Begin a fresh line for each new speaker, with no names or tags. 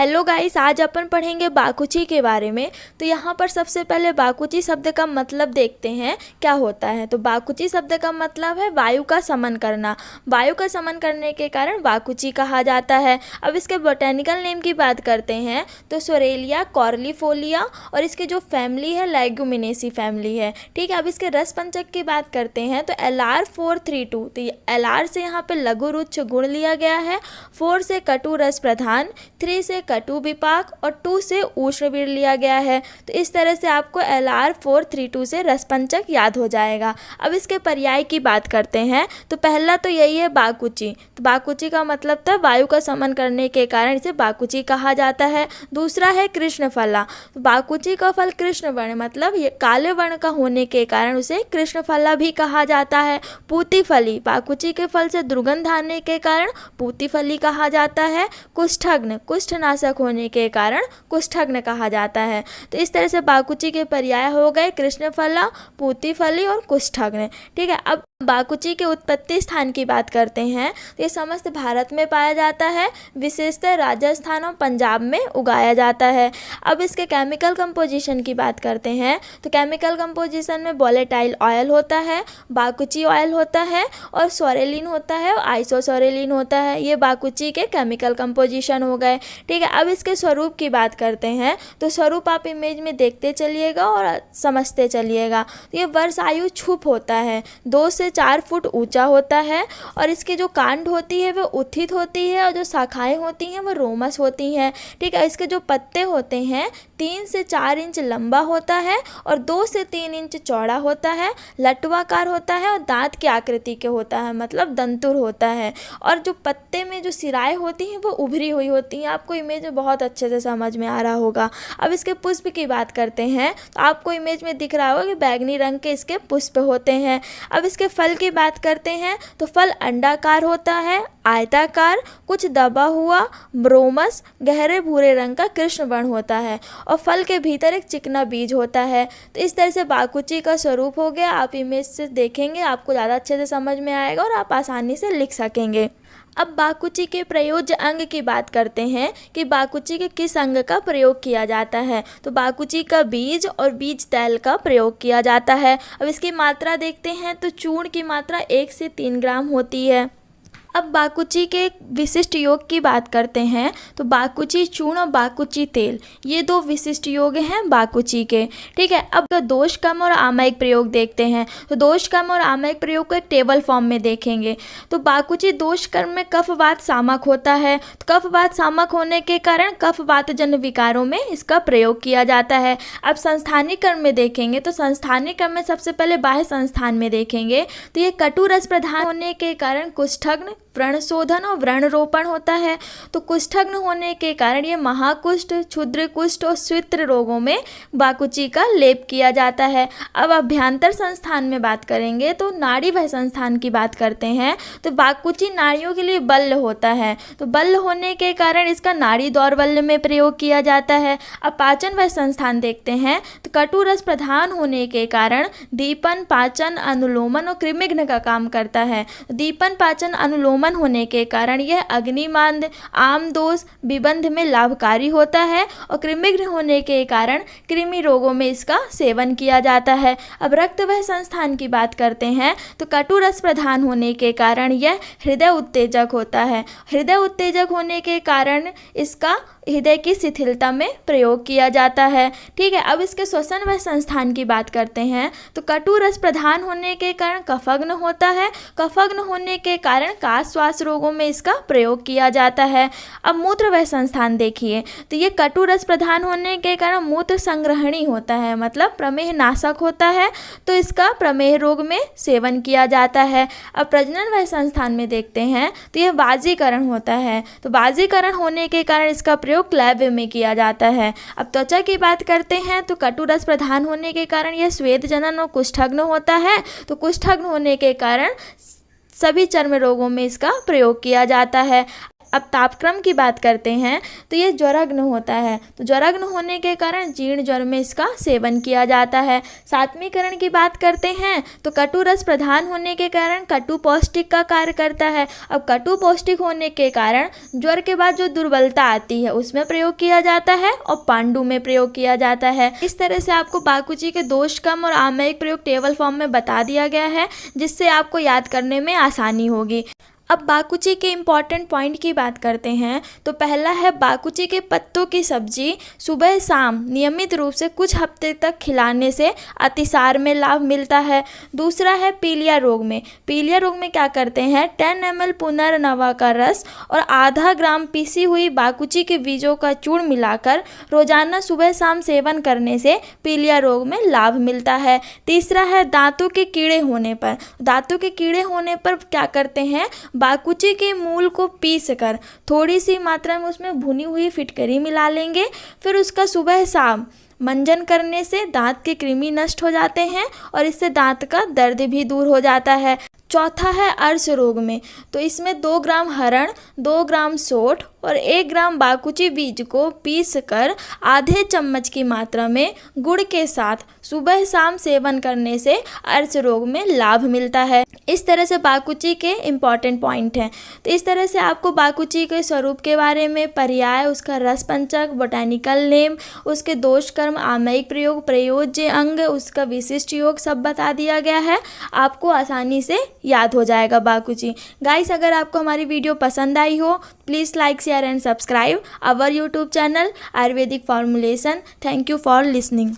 Hello guys, आज अपन पढ़ेंगे बाकुची के बारे में। तो यहाँ पर सबसे पहले बाकुची शब्द का मतलब देखते हैं क्या होता है। तो बाकुची शब्द का मतलब है वायु का समन करना। वायु का समन करने के कारण बाकुची कहा जाता है। अब इसके बोटेनिकल नेम की बात करते हैं तो सोरेलिया कॉर्लीफोलिया, और इसकी जो फैमिली है लेग्यूमिनेसी फैमिली है। ठीक है, अब इसके रस पंचक की बात करते हैं तो LR432। तो LR से यहाँ पे लघु रुच्च गुण लिया गया है, 4 से कटु रस प्रधान, 3 से कटु विपाक और 2 से उष्णवीर लिया गया है। तो इस तरह से आपको LR432 से रसपंचक याद हो जाएगा। अब इसके पर्याय की बात करते हैं तो पहला तो यही है बाकुची। तो बाकुची का मतलब था वायु का समन करने के कारण इसे बाकुची कहा जाता है। दूसरा है कृष्णफला। तो बाकुची का फल कृष्ण वर्ण मतलब ये काले वर्ण का होने के कारण उसे कृष्णफला भी कहा जाता है। पूतिफली, बाकुची के फल से दुर्गंध आने के कारण पूतिफली कहा जाता है। कुष्ठग्न, कुष्ठनाशक होने के कारण कुष्ठग्न कहा जाता है। तो इस तरह से बाकुची के पर्याय हो गए कृष्णफला, पूतिफली और कुष्ठग्न। ठीक है, अब बाकुची के उत्पत्ति स्थान की बात करते हैं तो ये समस्त भारत में पाया जाता है, विशेषतः राजस्थान और पंजाब में उगाया जाता है। अब इसके केमिकल कंपोजिशन की बात करते हैं तो केमिकल कंपोजिशन में वोलेटाइल ऑयल होता है, बाकुची ऑयल होता है और सोरेलिन होता है और आइसोसोरेलिन होता है। ये बाकुची के केमिकल कंपोजिशन हो गए। ठीक है, अब इसके स्वरूप की बात करते हैं तो स्वरूप आप इमेज में देखते चलिएगा और समझते चलिएगा। तो ये वर्ष आयु छुप होता है, 2 से 4 फुट ऊंचा होता है और इसकी जो कांड होती है वो उत्थित होती है और जो शाखाएं होती हैं वो रोमस होती हैं। ठीक है, इसके जो पत्ते होते हैं 3 से 4 इंच लंबा होता है और 2 से 3 इंच चौड़ा होता है, लटवाकार होता है और दांत की आकृति के होता है, मतलब दंतुर होता है। और जो पत्ते में जो सिराएं होती हैं वो उभरी हुई होती हैं। आपको इमेज में बहुत अच्छे से समझ में आ रहा होगा। अब इसके पुष्प की बात करते हैं तो आपको इमेज में दिख रहा होगा कि बैंगनी रंग के इसके पुष्प होते हैं। अब इसके फल की बात करते हैं तो फल अंडाकार होता है, आयताकार, कुछ दबा हुआ, ब्रोमस, गहरे भूरे रंग का कृष्ण वर्ण होता है और फल के भीतर एक चिकना बीज होता है। तो इस तरह से बाकुची का स्वरूप हो गया। आप इमेज से देखेंगे आपको ज़्यादा अच्छे से समझ में आएगा और आप आसानी से लिख सकेंगे। अब बाकुची के प्रयोज्य अंग की बात करते हैं कि बाकुची के किस अंग का प्रयोग किया जाता है। तो बाकुची का बीज और बीज तैल का प्रयोग किया जाता है। अब इसकी मात्रा देखते हैं तो चूर्ण की मात्रा 1 से 3 ग्राम होती है। अब बाकुची के विशिष्ट योग की बात करते हैं तो बाकुची चूर्ण और बाकुची तेल ये 2 विशिष्ट योग हैं बाकुची के। ठीक है, अब दोषकम और आमयिक प्रयोग देखते हैं तो दोषकम और आमयिक प्रयोग को एक टेबल फॉर्म में देखेंगे। तो बाकुची दोषकर्म में कफवात सामक होता है। तो कफवात सामक होने के कारण कफवात जन्य विकारों में इसका प्रयोग किया जाता है। अब संस्थानिकरण में देखेंगे तो संस्थानिकरण में सबसे पहले बाह्य संस्थान में देखेंगे तो ये कटु रस प्रधान होने के कारण कुष्ठग्न, व्रणशोधन और व्रणरोपण होता है। तो कुष्ठग्न होने के कारण ये महाकुष्ठ, क्षुद्र कुष्ठ और स्वित्र रोगों में बाकुची का लेप किया जाता है। अब अभ्यंतर संस्थान में बात करेंगे तो नाड़ी वह संस्थान की बात करते हैं तो बाकुची नाड़ियों के लिए बल्ल होता है। तो बल्ल होने के कारण इसका नाड़ी दौर्बल्य में प्रयोग किया जाता है। अब पाचन वह संस्थान देखते हैं तो कटु रस प्रधान होने के कारण दीपन, पाचन, अनुलोमन और कृमिघ्न का काम करता है। दीपन, पाचन, अनुलोमन होने के कारण यह अग्निमांद, आमदोष, विबंध में लाभकारी होता है और कृमिघ्न होने के कारण कृमि रोगों में इसका सेवन किया जाता है। अब रक्त वह संस्थान की बात करते हैं तो कटु रस प्रधान होने के कारण यह हृदय उत्तेजक होता है। हृदय उत्तेजक होने के कारण इसका हृदय की शिथिलता में प्रयोग किया जाता है। ठीक है, अब इसके श्वसन व संस्थान की बात करते हैं तो कटु रस प्रधान होने के कारण कफग्न होता है। कफग्न होने के कारण काश श्वास रोगों में इसका प्रयोग किया जाता है। अब मूत्र व संस्थान देखिए तो ये कटु रस प्रधान होने के कारण मूत्र संग्रहणी होता है, मतलब प्रमेह नाशक होता है, तो इसका प्रमेह रोग में सेवन किया जाता है। अब प्रजनन व संस्थान में देखते हैं तो यह बाजीकरण होता है। तो बाजीकरण होने के कारण इसका प्रयोग क्लैव्य में किया जाता है। अब त्वचा की बात करते हैं तो कटु रस प्रधान होने के कारण यह स्वेद जनन और कुष्ठग्न होता है। तो कुष्ठग्न होने के कारण सभी चर्म रोगों में इसका प्रयोग किया जाता है। अब तापक्रम की बात करते हैं तो ये ज्वरग्न होता है। तो ज्वरग्न होने के कारण जीर्ण ज्वर में इसका सेवन किया जाता है। सात्मीकरण की बात करते हैं तो कटु रस प्रधान होने के कारण कटु पौष्टिक का कार्य करता है। अब कटु पौष्टिक होने के कारण ज्वर के बाद जो दुर्बलता आती है उसमें प्रयोग किया जाता है और पांडु में प्रयोग किया जाता है। इस तरह से आपको बाकुची के दोषकम और आम्लयिक प्रयोग टेबल फॉर्म में बता दिया गया है, जिससे आपको याद करने में आसानी होगी। अब बाकुची के इम्पॉर्टेंट पॉइंट की बात करते हैं तो पहला है बाकुची के पत्तों की सब्जी सुबह शाम नियमित रूप से कुछ हफ्ते तक खिलाने से अतिसार में लाभ मिलता है। दूसरा है पीलिया रोग में। पीलिया रोग में क्या करते हैं 10 ml पुनर्नवा का रस और आधा ग्राम पीसी हुई बाकुची के बीजों का चूर्ण मिलाकर रोजाना सुबह शाम सेवन करने से पीलिया रोग में लाभ मिलता है। तीसरा है दांतों के कीड़े होने पर। दांतों के कीड़े होने पर क्या करते हैं बाकुची के मूल को पीस कर थोड़ी सी मात्रा में उसमें भुनी हुई फिटकरी मिला लेंगे, फिर उसका सुबह शाम मंजन करने से दांत के कृमि नष्ट हो जाते हैं और इससे दांत का दर्द भी दूर हो जाता है। चौथा है अर्श रोग में। तो इसमें 2 ग्राम हरण, 2 ग्राम सोंठ और 1 ग्राम बाकुची बीज को पीस कर आधे चम्मच की मात्रा में गुड़ के साथ सुबह शाम सेवन करने से अर्श रोग में लाभ मिलता है। इस तरह से बाकुची के इम्पॉर्टेंट पॉइंट हैं। तो इस तरह से आपको बाकुची के स्वरूप के बारे में, पर्याय, उसका रस पंचक, बोटानिकल नेम, उसके दोष कर्म, आम्लयिक प्रयोग, प्रयोज्य अंग, उसका विशिष्ट योग सब बता दिया गया है। आपको आसानी से याद हो जाएगा बाकुची। गाइस, अगर आपको हमारी वीडियो पसंद आई हो please like, share and subscribe our YouTube channel Ayurvedic formulation. Thank you for listening.